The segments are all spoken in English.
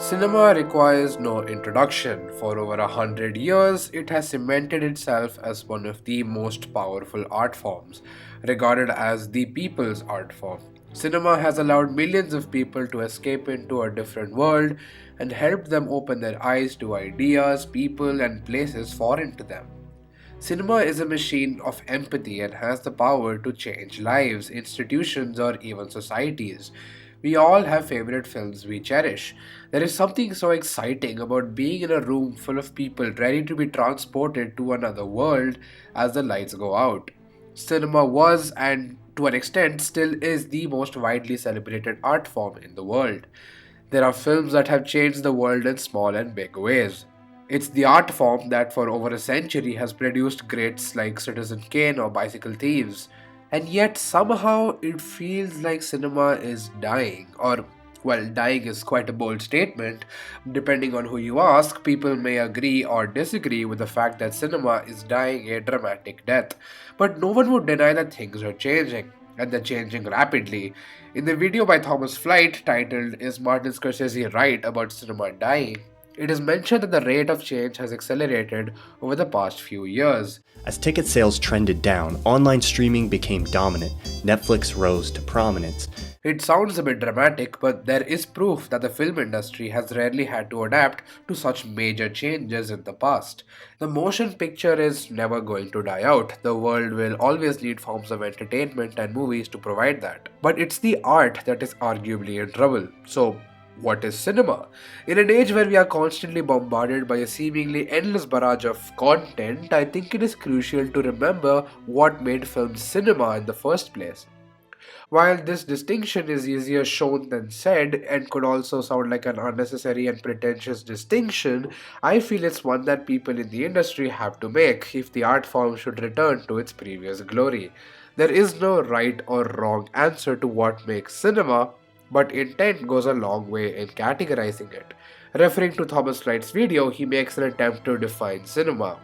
Cinema requires no introduction. For over 100 years, it has cemented itself as one of the most powerful art forms, regarded as the people's art form. Cinema has allowed millions of people to escape into a different world and helped them open their eyes to ideas, people, and places foreign to them. Cinema is a machine of empathy and has the power to change lives, institutions, or even societies. We all have favorite films we cherish. There is something so exciting about being in a room full of people ready to be transported to another world as the lights go out. Cinema was, and to an extent still is, the most widely celebrated art form in the world. There are films that have changed the world in small and big ways. It's the art form that for over a century has produced greats like Citizen Kane or Bicycle Thieves. And yet somehow it feels like cinema is dying. Or, well, dying is quite a bold statement. Depending on who you ask, people may agree or disagree with the fact that cinema is dying a dramatic death. But no one would deny that things are changing, and they're changing rapidly. In the video by Thomas Flight titled Is Martin Scorsese Right About Cinema Dying? It is mentioned that the rate of change has accelerated over the past few years. As ticket sales trended down, online streaming became dominant. Netflix rose to prominence. It sounds a bit dramatic, but there is proof that the film industry has rarely had to adapt to such major changes in the past. The motion picture is never going to die out. The world will always need forms of entertainment and movies to provide that. But it's the art that is arguably in trouble. So, what is cinema? In an age where we are constantly bombarded by a seemingly endless barrage of content, I think it is crucial to remember what made film cinema in the first place. While this distinction is easier shown than said and could also sound like an unnecessary and pretentious distinction, I feel it's one that people in the industry have to make if the art form should return to its previous glory. There is no right or wrong answer to what makes cinema, but intent goes a long way in categorizing it. Referring to Thomas Wright's video, he makes an attempt to define cinema.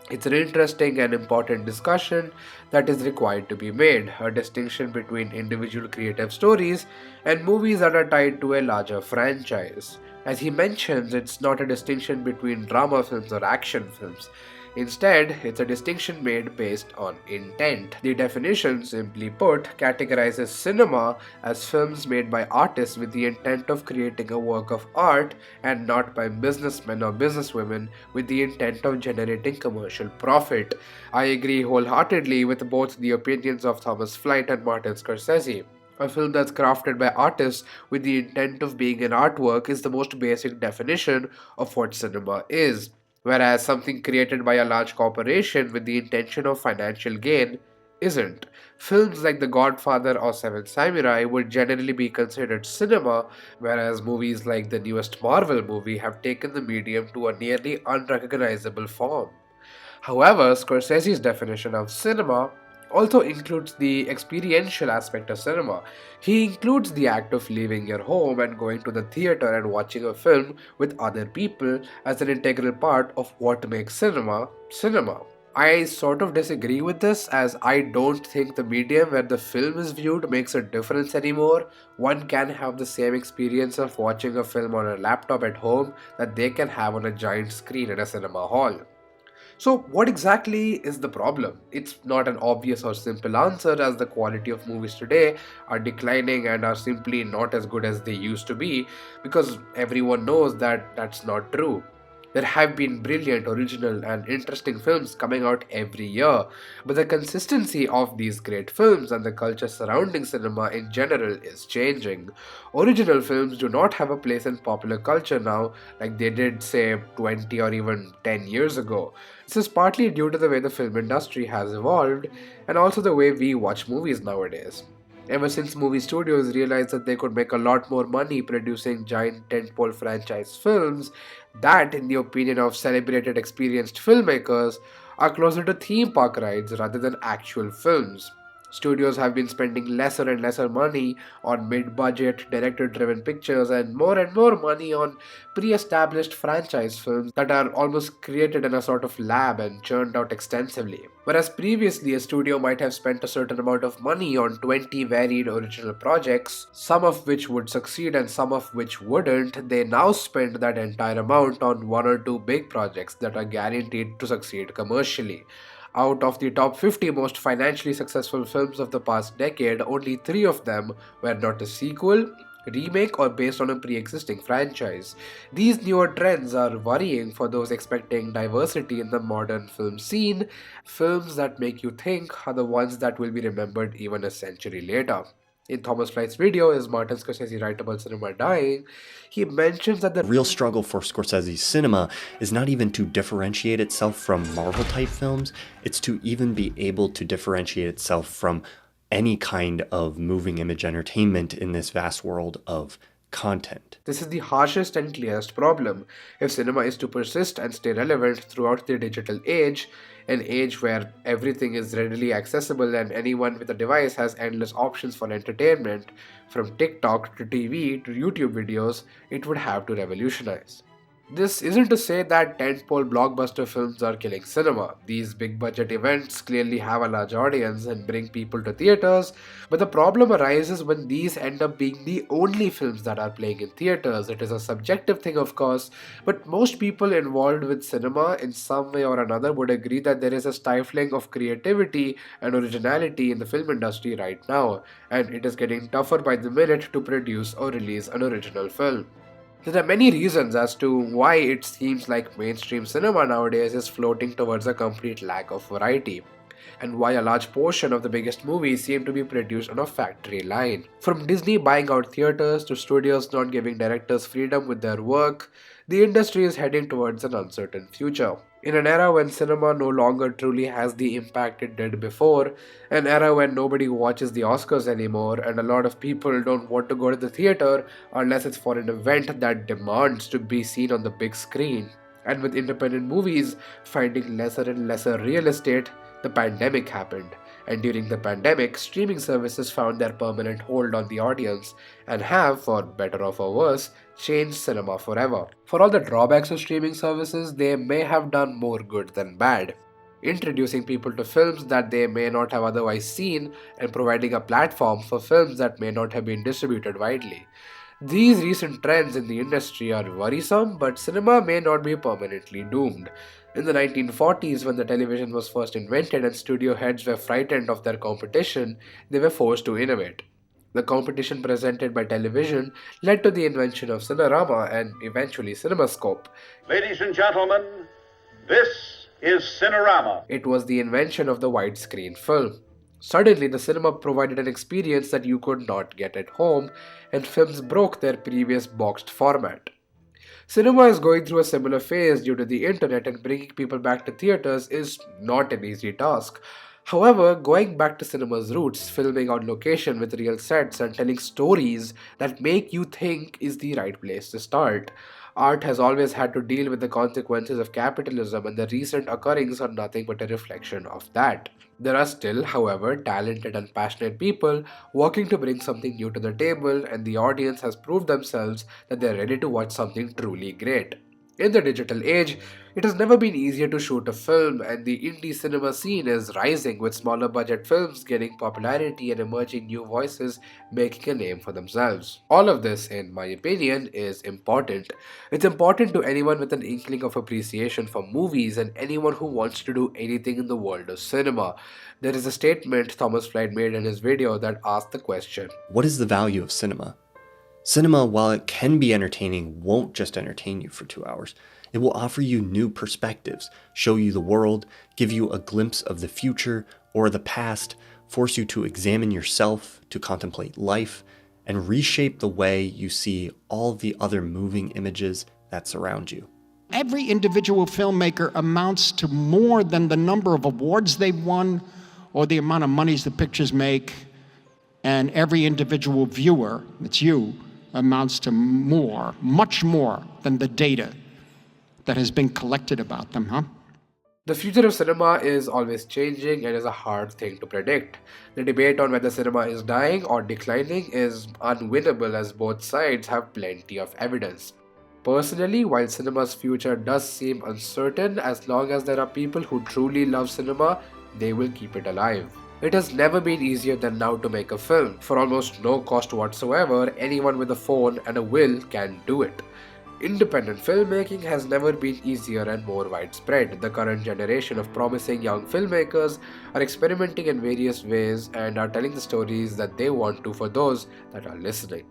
It's an interesting and important discussion that is required to be made, a distinction between individual creative stories and movies that are tied to a larger franchise. As he mentions, it's not a distinction between drama films or action films. Instead, it's a distinction made based on intent. The definition, simply put, categorizes cinema as films made by artists with the intent of creating a work of art and not by businessmen or businesswomen with the intent of generating commercial profit. I agree wholeheartedly with both the opinions of Thomas Flight and Martin Scorsese. A film that's crafted by artists with the intent of being an artwork is the most basic definition of what cinema is, whereas something created by a large corporation with the intention of financial gain isn't. Films like The Godfather or Seven Samurai would generally be considered cinema, whereas movies like the newest Marvel movie have taken the medium to a nearly unrecognizable form. However, Scorsese's definition of cinema also includes the experiential aspect of cinema. He includes the act of leaving your home and going to the theater and watching a film with other people as an integral part of what makes cinema cinema. I sort of disagree with this, as I don't think the medium where the film is viewed makes a difference anymore. One can have the same experience of watching a film on a laptop at home that they can have on a giant screen in a cinema hall. So, what exactly is the problem? It's not an obvious or simple answer, as the quality of movies today are declining and are simply not as good as they used to be, because everyone knows that that's not true. There have been brilliant, original, and interesting films coming out every year, but the consistency of these great films and the culture surrounding cinema in general is changing. Original films do not have a place in popular culture now like they did, say, 20 or even 10 years ago. This is partly due to the way the film industry has evolved and also the way we watch movies nowadays. Ever since movie studios realized that they could make a lot more money producing giant tentpole franchise films that, in the opinion of celebrated experienced filmmakers, are closer to theme park rides rather than actual films. Studios have been spending lesser and lesser money on mid-budget, director-driven pictures and more money on pre-established franchise films that are almost created in a sort of lab and churned out extensively. Whereas previously a studio might have spent a certain amount of money on 20 varied original projects, some of which would succeed and some of which wouldn't, they now spend that entire amount on one or two big projects that are guaranteed to succeed commercially. Out of the top 50 most financially successful films of the past decade, only 3 of them were not a sequel, remake, or based on a pre existing franchise. These newer trends are worrying for those expecting diversity in the modern film scene. Films that make you think are the ones that will be remembered even a century later. In Thomas Wright's video, Is Martin Scorsese Right About Cinema Dying? He mentions that the real struggle for Scorsese's cinema is not even to differentiate itself from Marvel-type films, it's to even be able to differentiate itself from any kind of moving image entertainment in this vast world of content. This is the harshest and clearest problem. If cinema is to persist and stay relevant throughout the digital age, an age where everything is readily accessible and anyone with a device has endless options for entertainment, from TikTok to TV to YouTube videos, it would have to revolutionize. This isn't to say that tentpole blockbuster films are killing cinema. These big budget events clearly have a large audience and bring people to theaters, but the problem arises when these end up being the only films that are playing in theaters. It is a subjective thing, of course, but most people involved with cinema in some way or another would agree that there is a stifling of creativity and originality in the film industry right now, and it is getting tougher by the minute to produce or release an original film. There are many reasons as to why it seems like mainstream cinema nowadays is floating towards a complete lack of variety, and why a large portion of the biggest movies seem to be produced on a factory line. From Disney buying out theaters to studios not giving directors freedom with their work, the industry is heading towards an uncertain future. In an era when cinema no longer truly has the impact it did before, an era when nobody watches the Oscars anymore, and a lot of people don't want to go to the theater unless it's for an event that demands to be seen on the big screen, and with independent movies finding lesser and lesser real estate, the pandemic happened. And during the pandemic, streaming services found their permanent hold on the audience and have, for better or for worse, changed cinema forever. For all the drawbacks of streaming services, they may have done more good than bad, introducing people to films that they may not have otherwise seen and providing a platform for films that may not have been distributed widely. These recent trends in the industry are worrisome, but cinema may not be permanently doomed. In the 1940s, when the television was first invented and studio heads were frightened of their competition, they were forced to innovate. The competition presented by television led to the invention of Cinerama and eventually CinemaScope. Ladies and gentlemen, this is Cinerama. It was the invention of the widescreen film. Suddenly, the cinema provided an experience that you could not get at home, and films broke their previous boxed format. Cinema is going through a similar phase due to the internet, and bringing people back to theaters is not an easy task. However, going back to cinema's roots, filming on location with real sets and telling stories that make you think is the right place to start. Art has always had to deal with the consequences of capitalism, and the recent occurrings are nothing but a reflection of that. There are still, however, talented and passionate people working to bring something new to the table, and the audience has proved themselves that they are ready to watch something truly great. In the digital age, it has never been easier to shoot a film, and the indie cinema scene is rising, with smaller budget films gaining popularity and emerging new voices making a name for themselves. All of this, in my opinion, is important. It's important to anyone with an inkling of appreciation for movies and anyone who wants to do anything in the world of cinema. There is a statement Thomas Wright made in his video that asked the question, what is the value of cinema? Cinema, while it can be entertaining, won't just entertain you for 2 hours. It will offer you new perspectives, show you the world, give you a glimpse of the future or the past, force you to examine yourself, to contemplate life, and reshape the way you see all the other moving images that surround you. Every individual filmmaker amounts to more than the number of awards they've won or the amount of monies the pictures make. And every individual viewer, it's you, amounts to more, much more than the data that has been collected about them, huh? The future of cinema is always changing and is a hard thing to predict. The debate on whether cinema is dying or declining is unwinnable as both sides have plenty of evidence. Personally, while cinema's future does seem uncertain, as long as there are people who truly love cinema, they will keep it alive. It has never been easier than now to make a film. For almost no cost whatsoever, anyone with a phone and a will can do it. Independent filmmaking has never been easier and more widespread. The current generation of promising young filmmakers are experimenting in various ways and are telling the stories that they want to for those that are listening.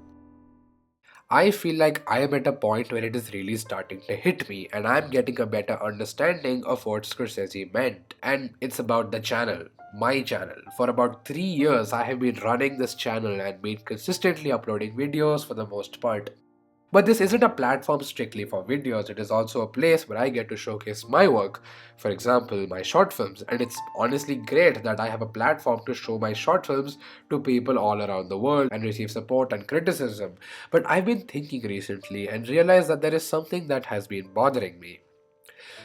I feel like I am at a point where it is really starting to hit me and I'm getting a better understanding of what Scorsese meant. And it's about the channel, my channel. For about 3 years, I have been running this channel and been consistently uploading videos for the most part. But this isn't a platform strictly for videos, it is also a place where I get to showcase my work, for example, my short films, and it's honestly great that I have a platform to show my short films to people all around the world and receive support and criticism. But I've been thinking recently and realized that there is something that has been bothering me.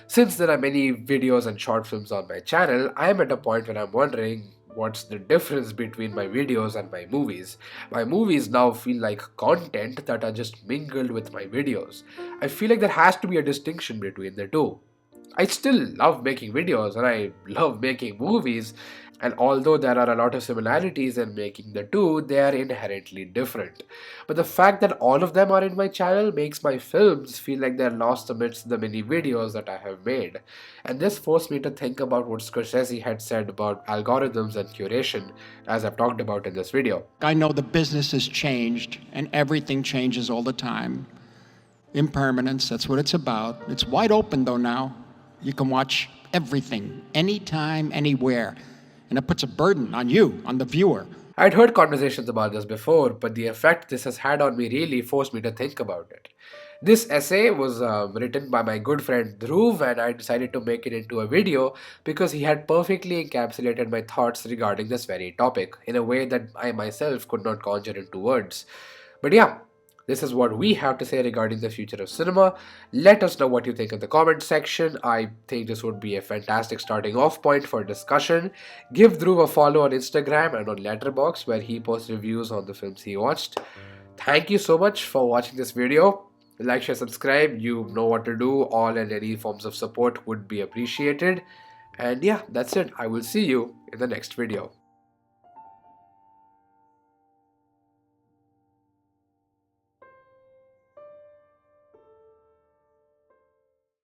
Since there are many videos and short films on my channel, I am at a point where I'm wondering what's the difference between my videos and my movies. My movies now feel like content that are just mingled with my videos. I feel like there has to be a distinction between the two. I still love making videos and I love making movies, and although there are a lot of similarities in making the two, they are inherently different. But the fact that all of them are in my channel makes my films feel like they're lost amidst the many videos that I have made. And this forced me to think about what Scorsese had said about algorithms and curation, as I've talked about in this video. I know the business has changed, and everything changes all the time. Impermanence, that's what it's about. It's wide open, though, now. You can watch everything, anytime, anywhere. And it puts a burden on you, on the viewer. I'd heard conversations about this before, but the effect this has had on me really forced me to think about it. This essay was written by my good friend Dhruv, and I decided to make it into a video because he had perfectly encapsulated my thoughts regarding this very topic in a way that I myself could not conjure into words. But yeah, this is what we have to say regarding the future of cinema. Let us know what you think in the comment section. I think this would be a fantastic starting off point for discussion. Give Dhruv a follow on Instagram and on Letterboxd, where he posts reviews on the films he watched. Thank you so much for watching this video. Like, share, subscribe. You know what to do. All and any forms of support would be appreciated. And yeah, that's it. I will see you in the next video.